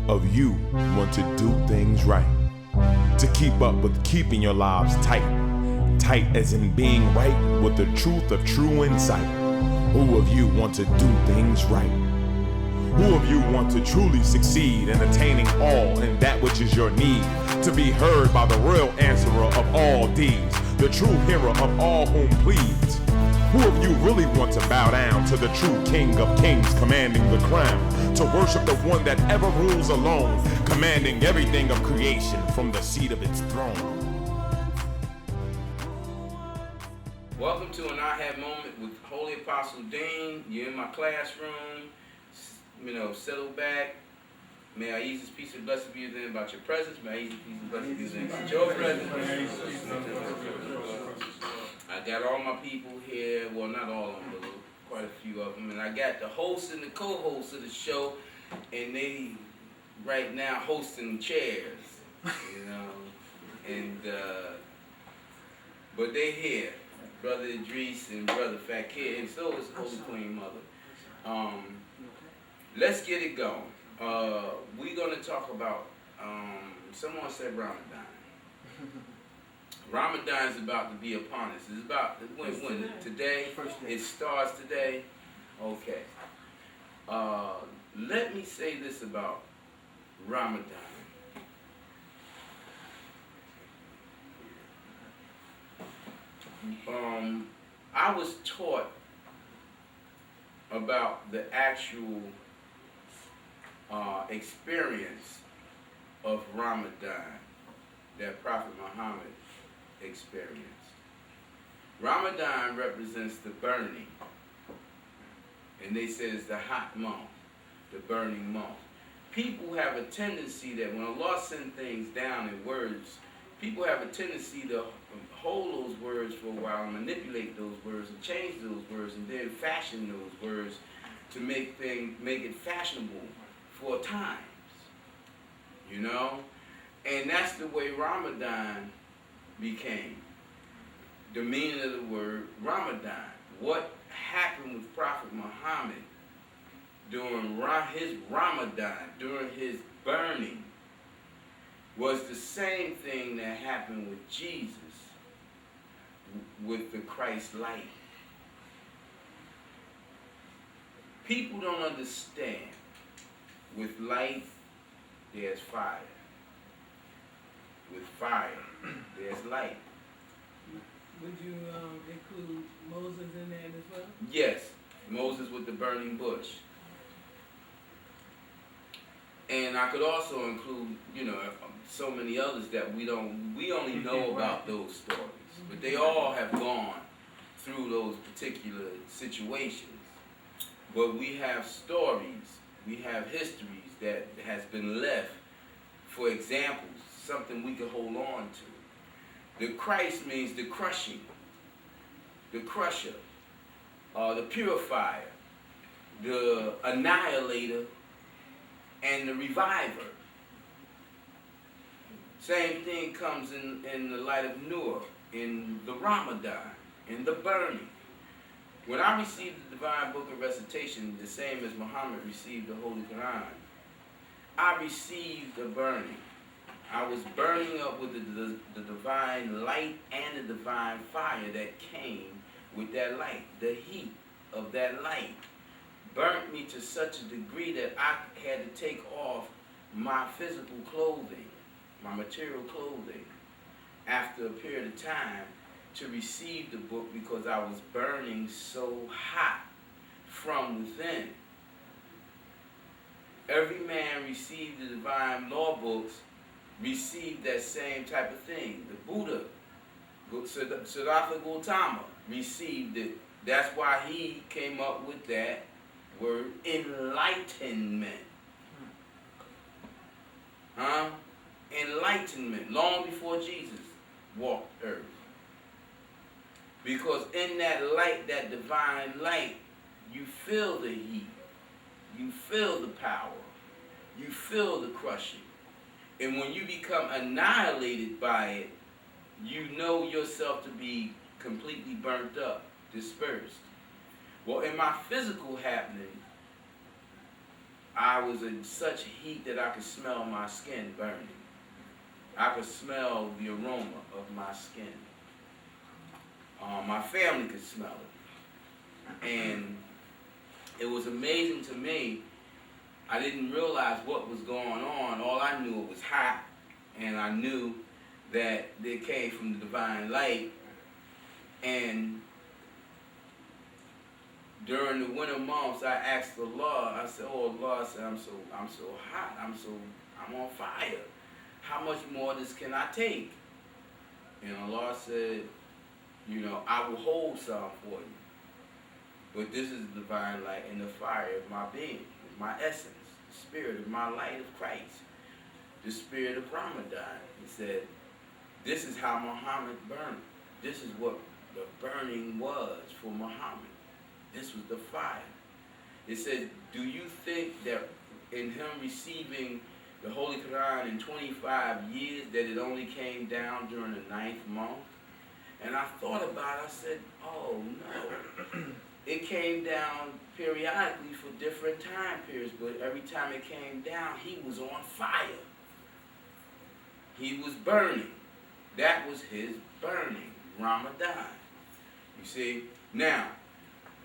of you want to do things right? To keep up with keeping your lives tight. Tight as in being right with the truth of true insight. Who of you want to do things right? Who of you want to truly succeed in attaining all in that which is your need? To be heard by the real answerer of all deeds, the true hero of all whom pleads. Who of you really want to bow down to the true King of Kings commanding the crown? To worship the one that ever rules alone, commanding everything of creation from the seat of its throne. Welcome to an A.H.A.D moment with Holy-Apostle Deen. You're in my classroom. Settle back. May Ahezaah's peace and blessing be within about your presence. May Ahezaah's peace and blessing be within about your presence. I got all my people here. Well, not all of them, but quite a few of them. And I got the host and the co-host of the show, and they right now hosting chairs, but they here. Brother Idris and Brother Fakir, and so is Holy Queen Mother. Let's get it going. We're going to talk about, someone said Ramadan. Ramadan is about to be upon us. It's about, when today? It starts today? Okay. Let me say this about Ramadan. I was taught about the actual experience of Ramadan that Prophet Muhammad experienced. Ramadan represents the burning, and they say it's the hot month, the burning month. People have a tendency that when Allah sends things down in words, people have a tendency to hold those words for a while and manipulate those words and change those words and then fashion those words to make it fashionable for times, And that's the way Ramadan became. The meaning of the word Ramadan. What happened with Prophet Muhammad during his Ramadan, during his burning, was the same thing that happened with Jesus with the Christ light. People don't understand. With light, there's fire. With fire, there's light. Would you include Moses in that as well? Yes, Moses with the burning bush. And I could also include, so many others that we only know about those stories. But they all have gone through those particular situations. But we have stories, we have histories that has been left for examples, something we can hold on to. The Christ means the crushing, the crusher, the purifier, the annihilator, and the reviver. Same thing comes in the light of Noah, in the Ramadan, in the burning. When I received the divine book of recitation, the same as Muhammad received the Holy Quran, I received the burning. I was burning up with the divine light and the divine fire that came with that light. The heat of that light burnt me to such a degree that I had to take off my physical clothing, my material clothing, after a period of time to receive the book because I was burning so hot from within. Every man received the divine law books, received that same type of thing. The Buddha, Siddhartha Gautama, received it. That's why he came up with that word, enlightenment. Enlightenment, long before Jesus walked earth. Because in that light, that divine light, you feel the heat, you feel the power, you feel the crushing. And when you become annihilated by it, you know yourself to be completely burnt up, dispersed. Well, in my physical happening, I was in such heat that I could smell my skin burning. I could smell the aroma of my skin. My family could smell it. And it was amazing to me. I didn't realize what was going on. All I knew, it was hot, and I knew that it came from the divine light. And during the winter months, I asked Allah. I said, "Oh Allah," I said, I'm so hot. I'm on fire. How much more of this can I take?" And Allah said, "I will hold some for you. But this is the divine light and the fire of my being, my essence, the spirit of my light of Christ, the spirit of Ramadan." He said, "This is how Muhammad burned. This is what the burning was for Muhammad. This was the fire." It said, "Do you think that in him receiving the Holy Quran in 25 years that it only came down during the 9th month?" And I thought about it. I said, "Oh no." It came down periodically for different time periods, but every time it came down, he was on fire. He was burning. That was his burning, Ramadan. You see? Now,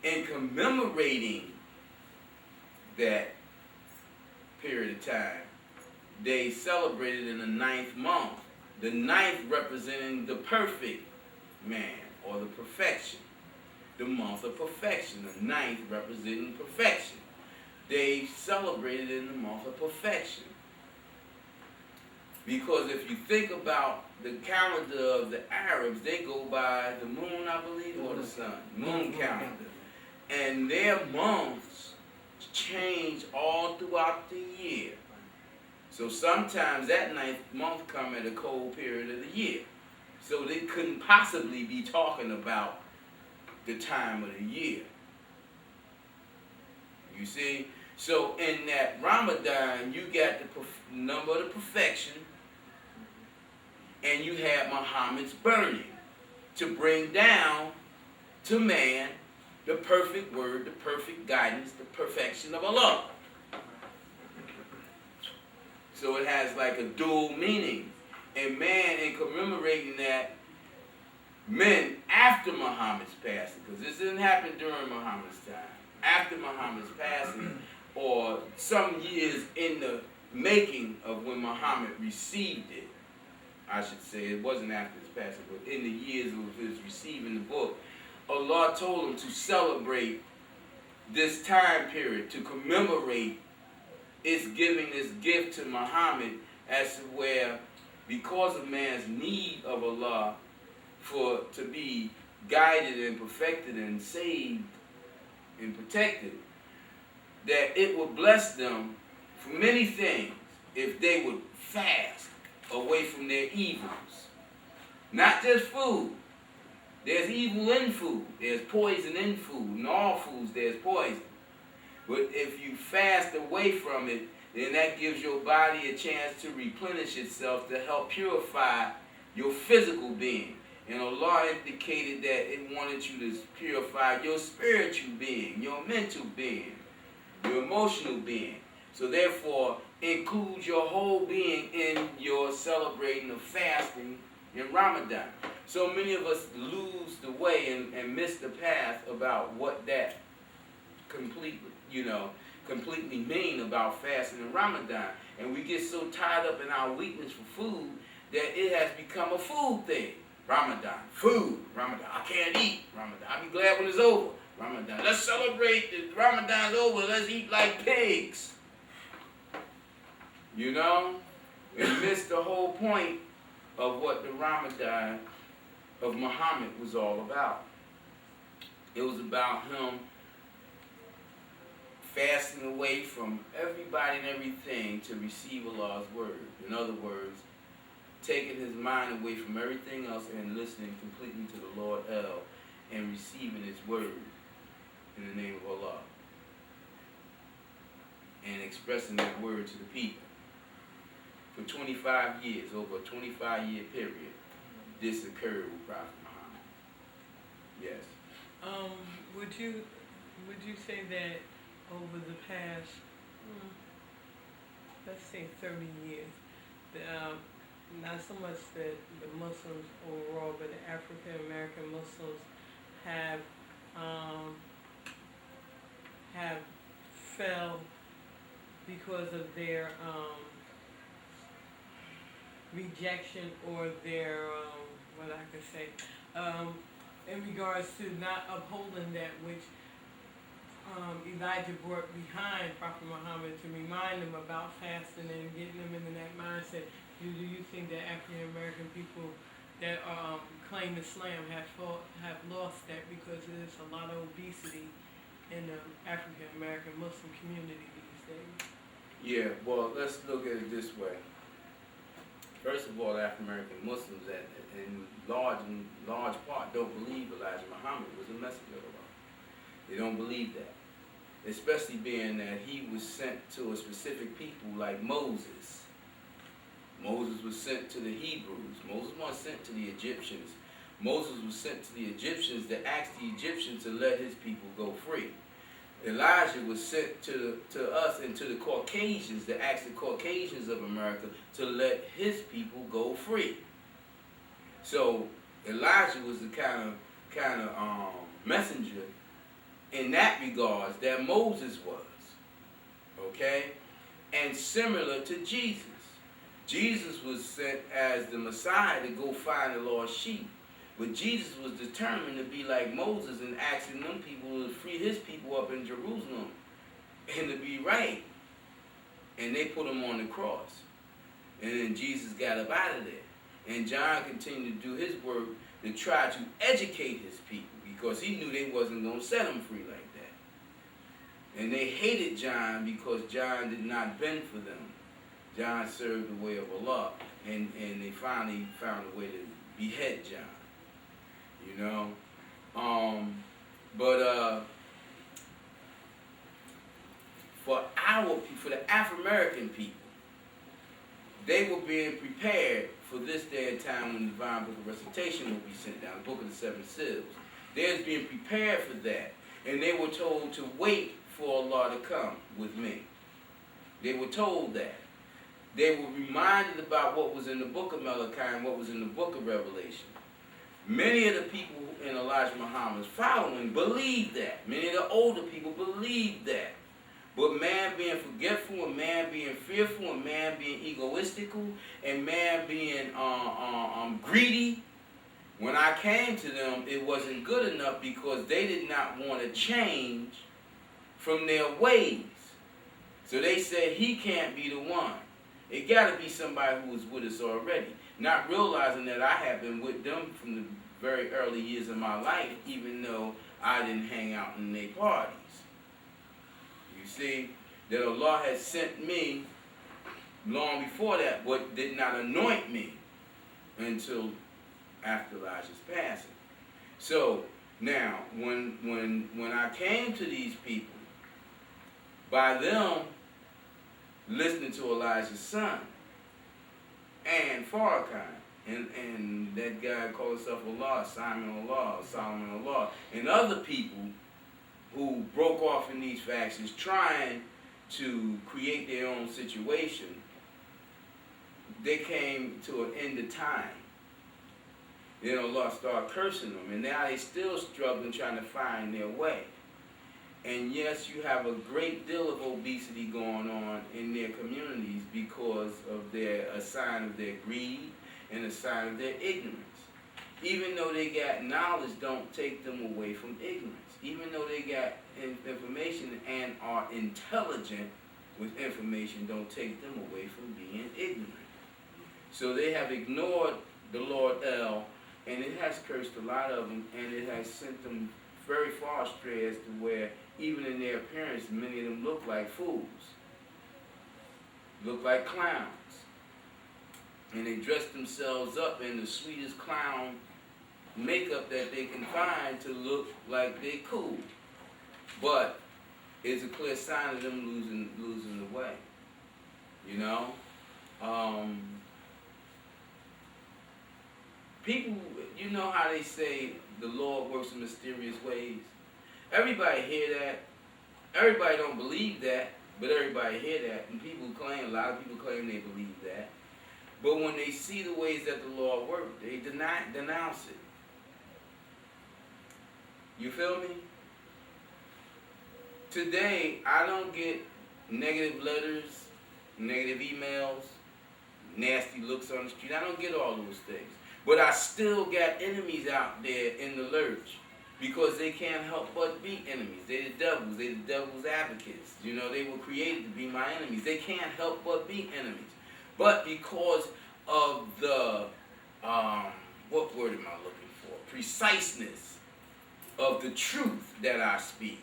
in commemorating that period of time, they celebrated in the 9th month. The 9th representing the perfect man, or the perfection. The month of perfection. The 9th representing perfection. They celebrated in the month of perfection. Because if you think about the calendar of the Arabs, they go by the moon, I believe, or the sun. Moon calendar. And their months change all throughout the year. So sometimes that 9th month come at a cold period of the year. So they couldn't possibly be talking about the time of the year. You see? So in that Ramadan, you got the number of the perfection, and you had Muhammad's burning to bring down to man the perfect word, the perfect guidance, the perfection of Allah. So it has like a dual meaning. And man, in commemorating that, men after Muhammad's passing, because this didn't happen during Muhammad's time, after Muhammad's passing, or some years in the making of when Muhammad received it, I should say, it wasn't after his passing, but in the years of his receiving the book, Allah told him to celebrate this time period, to commemorate its giving this gift to Muhammad, as to where, because of man's need of Allah to be guided and perfected and saved and protected, that it would bless them for many things if they would fast away from their evils. Not just food. There's evil in food. There's poison in food. In all foods there's poison. But if you fast away from it, then that gives your body a chance to replenish itself, to help purify your physical being. And Allah indicated that it wanted you to purify your spiritual being, your mental being, your emotional being. So therefore, include your whole being in your celebrating of fasting in Ramadan. So many of us lose the way and miss the path about what that completely mean about fasting in Ramadan. And we get so tied up in our weakness for food that it has become a food thing. Ramadan, food, Ramadan, I can't eat, Ramadan, I'll be glad when it's over, Ramadan, let's celebrate that Ramadan's over, let's eat like pigs. You know? And miss the whole point of what the Ramadan of Muhammad was all about. It was about him fasting away from everybody and everything to receive Allah's word. In other words, taking his mind away from everything else and listening completely to the Lord El and receiving his word in the name of Allah. And expressing that word to the people. For 25 years, over a 25-year period, this occurred with Prophet Muhammad. Yes. Would you say that over the past let's say 30 years, not so much that the Muslims overall, but the African American Muslims have fell because of their rejection or their what I could say in regards to not upholding that which Elijah brought behind Prophet Muhammad to remind them about fasting and getting them into that mindset. Do you think that African American people that claim Islam have lost that because there's a lot of obesity in the African American Muslim community these days? Yeah, well, let's look at it this way. First of all, African American Muslims that in large part don't believe Elijah Muhammad was a messenger of Allah. They don't believe that. Especially being that he was sent to a specific people like Moses. Moses was sent to the Hebrews. Moses wasn't sent to the Egyptians. Moses was sent to the Egyptians to ask the Egyptians to let his people go free. Elijah was sent to us and to the Caucasians to ask the Caucasians of America to let his people go free. So Elijah was the kind of messenger in that regards that Moses was. Okay? And similar to Jesus. Jesus was sent as the Messiah to go find the lost sheep. But Jesus was determined to be like Moses and asking them people to free his people up in Jerusalem and to be right. And they put him on the cross. And then Jesus got up out of there. And John continued to do his work to try to educate his people because he knew they wasn't going to set him free like that. And they hated John because John did not bend for them. John served the way of Allah. And they finally found a way to behead John. You know, for the African American people, they were being prepared for this day and time when the divine book of recitation will be sent down, the book of the seven seals. They was being prepared for that, and they were told to wait for Allah to come with me. They were told that. They were reminded about what was in the book of Malachi and what was in the book of Revelation. Many of the people in Elijah Muhammad's following believed that. Many of the older people believed that. But man being forgetful, and man being fearful, and man being egoistical, and man being greedy, when I came to them, it wasn't good enough because they did not want to change from their ways. So they said, he can't be the one. It got to be somebody who was with us already. Not realizing that I had been with them from the very early years of my life, even though I didn't hang out in their parties. You see, that Allah had sent me long before that, but did not anoint me until after Elijah's passing. So now, when I came to these people, by them listening to Elijah's son, and Farrakhan, and that guy called himself Allah, Solomon Allah, and other people who broke off in these factions trying to create their own situation, they came to an end of time. Then Allah started cursing them, and now they still struggling trying to find their way. And yes, you have a great deal of obesity going on in their communities because of a sign of their greed and a sign of their ignorance. Even though they got knowledge, don't take them away from ignorance. Even though they got information and are intelligent with information, don't take them away from being ignorant. So they have ignored the Lord El, and it has cursed a lot of them, and it has sent them very far astray as to where even in their appearance, many of them look like fools, look like clowns. And they dress themselves up in the sweetest clown makeup that they can find to look like they cool. But it's a clear sign of them losing the way. You know? People, you know how they say the Lord works in mysterious ways? Everybody hear that. Everybody don't believe that. But everybody hear that, and a lot of people claim they believe that. But when they see the ways that the Lord works, they denounce it. You feel me? Today, I don't get negative letters, negative emails, nasty looks on the street. I don't get all those things. But I still got enemies out there in the lurch because they can't help but be enemies. They're the devils. They're the devil's advocates. You know, they were created to be my enemies. They can't help but be enemies. But because of the, what word am I looking for? Preciseness of the truth that I speak,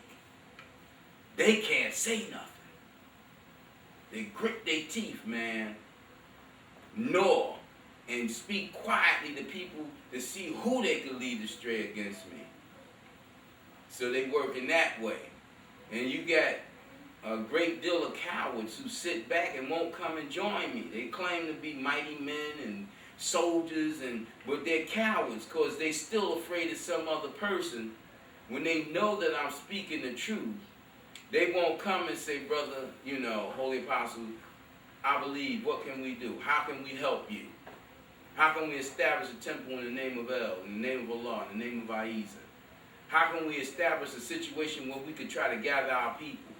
they can't say nothing. They grit their teeth, man, gnaw, and speak quietly to people to see who they could lead astray against me. So they work in that way. And you got a great deal of cowards who sit back and won't come and join me. They claim to be mighty men and soldiers, but they're cowards because they're still afraid of some other person. When they know that I'm speaking the truth, they won't come and say, brother, you know, Holy Apostle, I believe, what can we do? How can we help you? How can we establish a temple in the name of El, in the name of Allah, in the name of Ahezaah? How can we establish a situation where we could try to gather our people?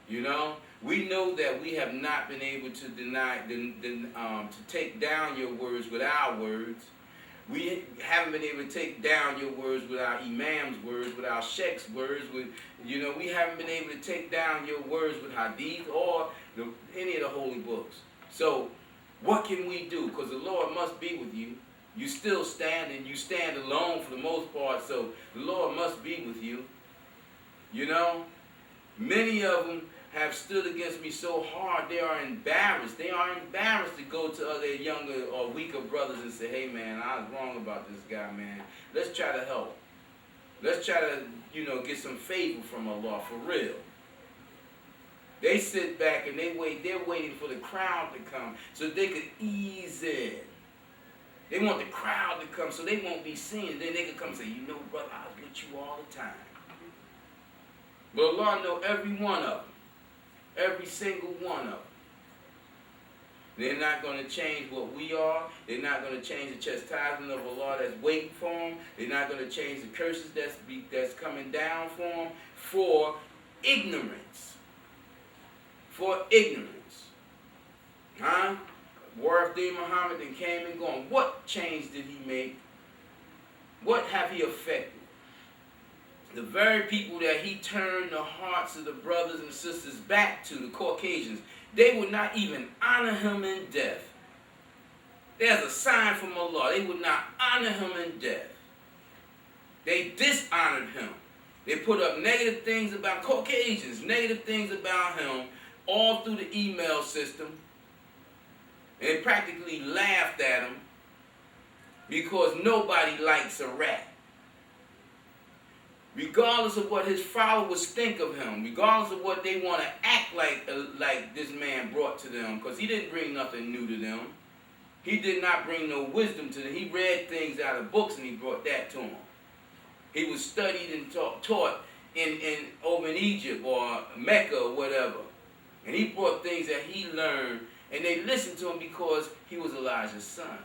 You know, we know that we have not been able to to take down your words with our words. We haven't been able to take down your words with our imam's words, with our sheikh's words. We haven't been able to take down your words with hadith or any of the holy books. So what can we do? Because the Lord must be with you. You still stand, and you stand alone for the most part, so the Lord must be with you. You know, many of them have stood against me so hard, they are embarrassed. They are embarrassed to go to other younger or weaker brothers and say, hey man, I was wrong about this guy, man. Let's try to help. Let's try to, get some favor from Allah, for real. They sit back and they're waiting for the crowd to come so they could ease in. They want the crowd to come so they won't be seen. Then they can come and say, brother, I was with you all the time. But Allah knows every one of them. Every single one of them. They're not going to change what we are. They're not going to change the chastisement of Allah that's waiting for them. They're not going to change the curses that's coming down for them for ignorance. For ignorance. Huh? Warith Deen Muhammad then came and gone. What change did he make? What have he affected? The very people that he turned the hearts of the brothers and sisters back to, the Caucasians, they would not even honor him in death. There's a sign from Allah. They would not honor him in death. They dishonored him. They put up negative things about Caucasians, negative things about him, all through the email system. They practically laughed at him because nobody likes a rat. Regardless of what his followers think of him, regardless of what they want to act like this man brought to them, because he didn't bring nothing new to them. He did not bring no wisdom to them. He read things out of books and he brought that to them. He was studied and taught over in Egypt or Mecca or whatever. And he brought things that he learned, and they listened to him because he was Elijah's son.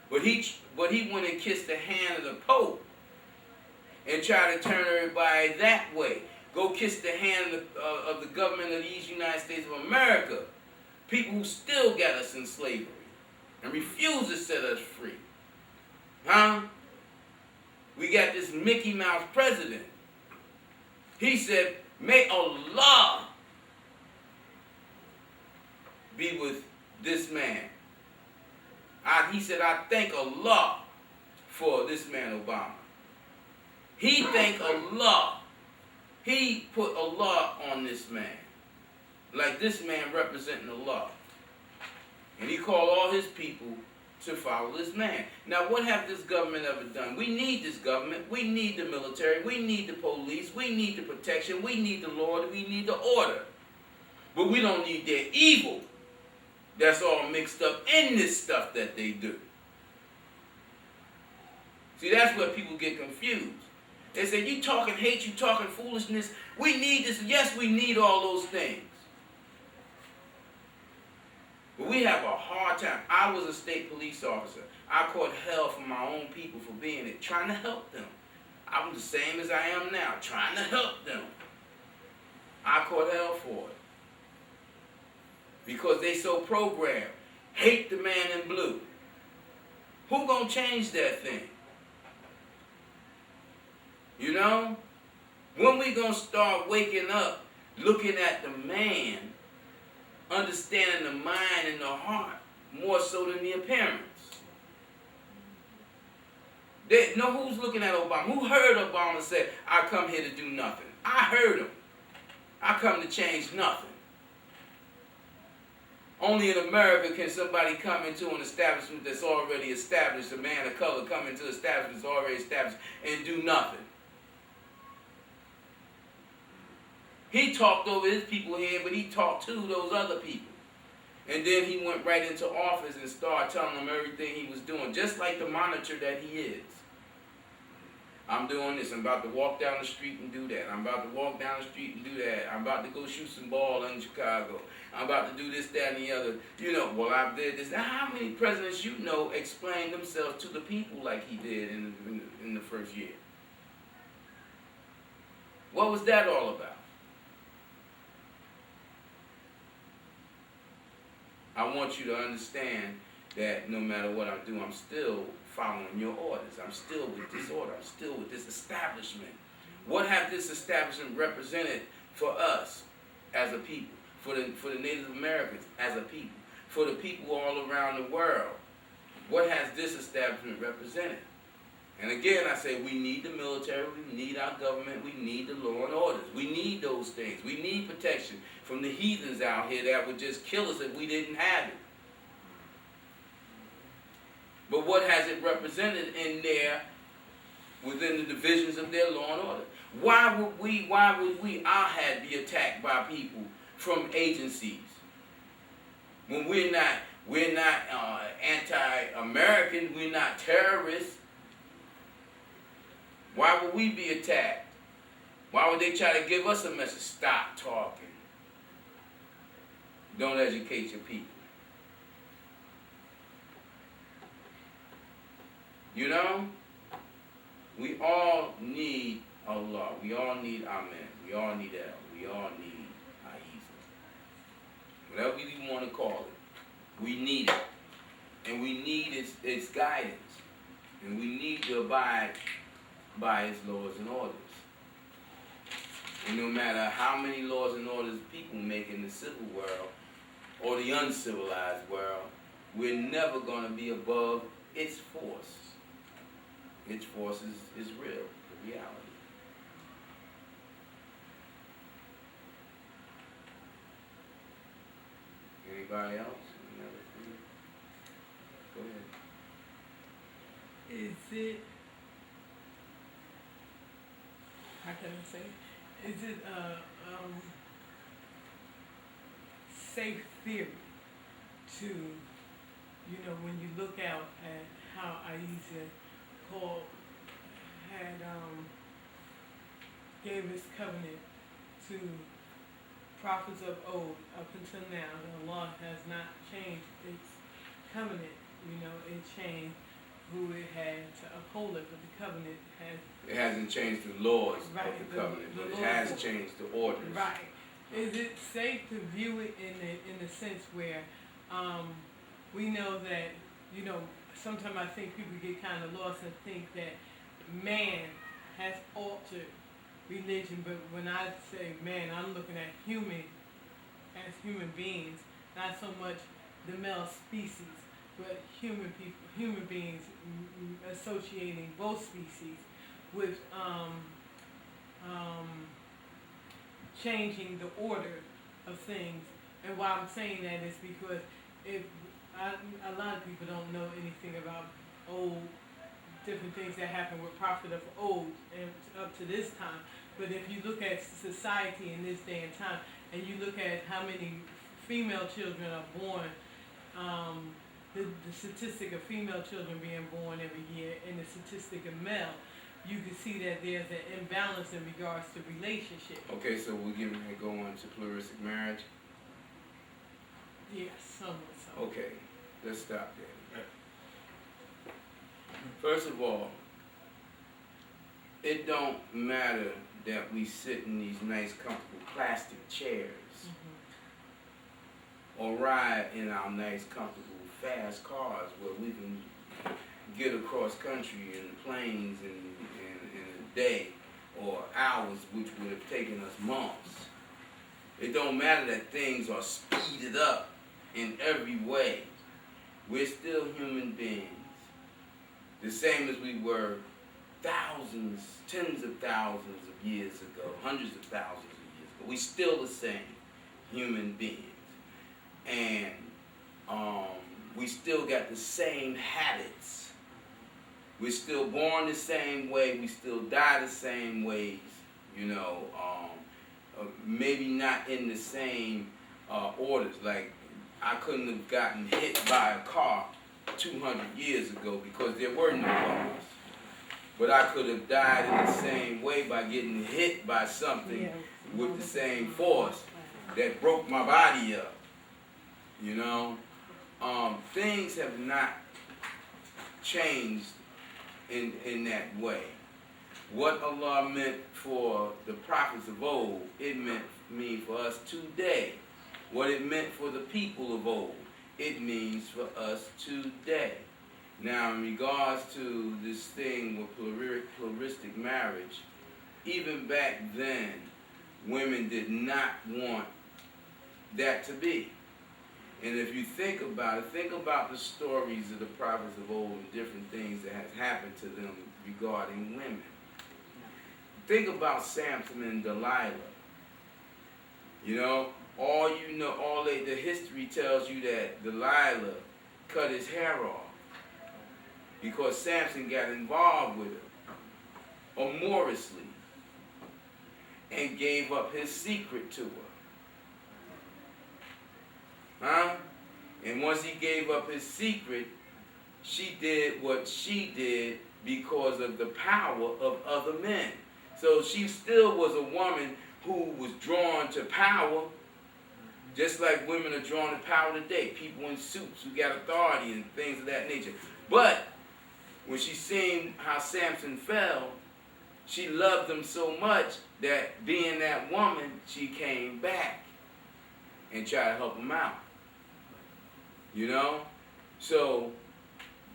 But he went and kissed the hand of the Pope and tried to turn everybody that way. Go kiss the hand of the government of these United States of America. People who still got us in slavery and refuse to set us free. Huh? We got this Mickey Mouse president. He said, may Allah be with this man. He said, I thank Allah for this man Obama. He thanked Allah. He put Allah on this man. Like this man representing Allah. And he called all his people to follow this man. Now what have this government ever done? We need this government. We need the military. We need the police. We need the protection. We need the Lord. We need the order. But we don't need their evil. That's all mixed up in this stuff that they do. See, that's where people get confused. They say, you talking hate, you talking foolishness. We need this. Yes, we need all those things. But we have a hard time. I was a state police officer. I caught hell from my own people for being it, trying to help them. I was the same as I am now, trying to help them. I caught hell for it. Because they so programmed. Hate the man in blue. Who gonna change that thing? You know? When we gonna start waking up, looking at the man, understanding the mind and the heart more so than the appearance? They know who's looking at Obama. Who heard Obama say, I come here to do nothing? I heard him. I come to change nothing. Only in America can somebody come into an establishment that's already established, a man of color come into an establishment that's already established and do nothing. He talked over his people here, but he talked to those other people. And then he went right into office and started telling them everything he was doing, just like the monitor that he is. I'm doing this. I'm about to walk down the street and do that. I'm about to walk down the street and do that. I'm about to go shoot some ball in Chicago. I'm about to do this, that, and the other. You know, well, I did this. Now, how many presidents you know explain themselves to the people like he did in the first year? What was that all about? I want you to understand that no matter what I do, I'm still following your orders. I'm still with this order. I'm still with this establishment. What has this establishment represented for us as a people? For the Native Americans as a people? For the people all around the world? What has this establishment represented? And again, I say we need the military, we need our government, we need the law and orders. We need those things. We need protection from the heathens out here that would just kill us if we didn't have it. But what has it represented in there within the divisions of their law and order? Why would we, A.H.A.D, be attacked by people from agencies when we're not anti-American, we're not terrorists? Why would we be attacked? Why would they try to give us a message? Stop talking. Don't educate your people. You know, we all need Allah. We all need Amen. We all need El. We all need Ahezaah. Whatever you want to call it. We need it. And we need its guidance. And we need to abide by its laws and orders. And no matter how many laws and orders people make in the civil world or the uncivilized world, we're never going to be above its force. Its force is real, the reality. Anybody else? Another thing? Go ahead. Is it, how can I say, is it safe theory to, you know, when you look out at how Ahezaah gave his covenant to prophets of old up until now, Allah has not changed its covenant. You know, it changed who it had to uphold it, but the covenant has... It hasn't changed the laws right, of the covenant, but it laws has changed the orders. Right. Is it safe to view it in the sense where we know that, you know, sometimes I think people get kind of lost and think that man has altered religion, but when I say man, I'm looking at human as human beings, not so much the male species, but human beings associating both species with changing the order of things. And why I'm saying that is because a lot of people don't know anything about old, different things that happened with prophet of old and up to this time. But if you look at society in this day and time, and you look at how many female children are born, the statistic of female children being born every year, and the statistic of male, you can see that there's an imbalance in regards to relationships. Okay, so we're getting ready to go on to pluralistic marriage. Yes, somewhat so. Okay, let's stop there. First of all, it don't matter that we sit in these nice, comfortable plastic chairs or ride in our nice, comfortable, fast cars where we can get across country in planes in a day or hours, which would have taken us months. It don't matter that things are speeded up in every way. We're still human beings, the same as we were thousands, tens of thousands of years ago, hundreds of thousands of years ago. We're still the same human beings. And we still got the same habits. We're still born the same way. We still die the same ways. You know, maybe not in the same orders. Like, I couldn't have gotten hit by a car 200 years ago because there were no cars. But I could have died in the same way by getting hit by something with the same force that broke my body up. You know, things have not changed in that way. What Allah meant for the prophets of old, it meant for us today. What it meant for the people of old, it means for us today. Now, in regards to this thing with pluralistic marriage, even back then, women did not want that to be. And if you think about it, think about the stories of the prophets of old and different things that has happened to them regarding women. Think about Samson and Delilah. You know, the history tells you that Delilah cut his hair off because Samson got involved with her amorously and gave up his secret to her. Huh? And once he gave up his secret, she did what she did because of the power of other men. So she still was a woman who was drawn to power, just like women are drawn to power today. People in suits who got authority and things of that nature. But when she seen how Samson fell, she loved him so much that being that woman, she came back and tried to help him out. You know? So,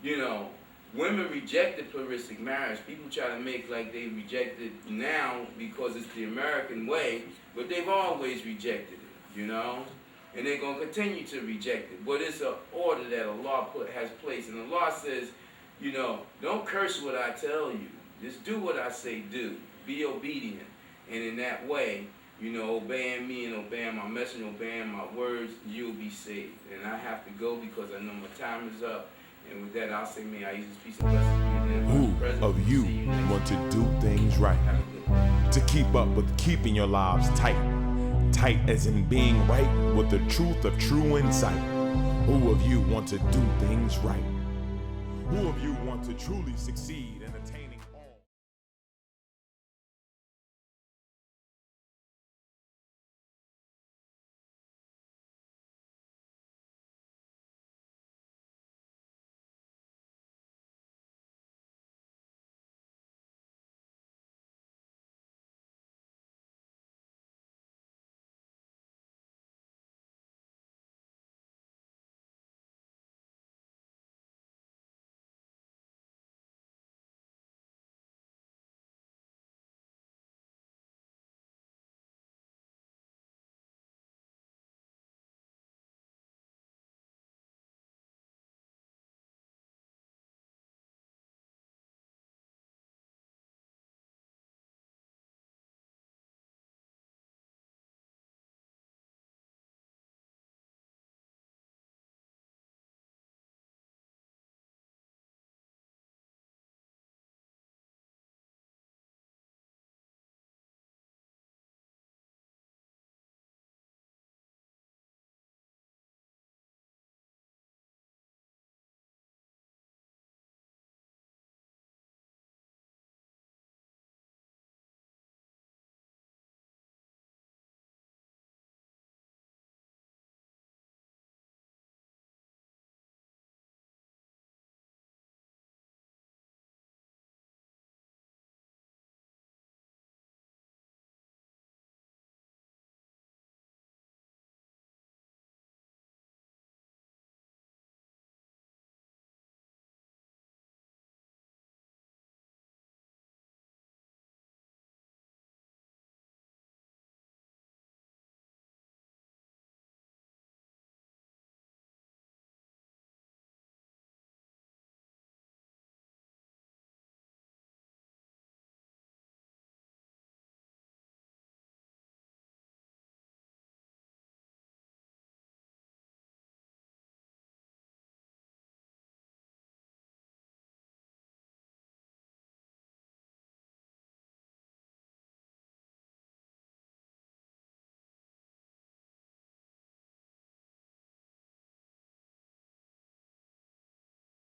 you know, women rejected pluralistic marriage. People try to make like they reject it now because it's the American way, but they've always rejected it, you know? And they're going to continue to reject it. But it's an order that Allah has placed. And Allah says, you know, don't curse what I tell you. Just do what I say do. Be obedient. And in that way, you know, obeying me and obeying my message, obeying my words, you'll be saved. And I have to go because I know my time is up. And with that, I'll say, may I use this piece of blessing. Who of you want to do things right? To keep up with keeping your lives tight. Tight as in being right with the truth of true insight. Who of you want to do things right? Who of you want to truly succeed?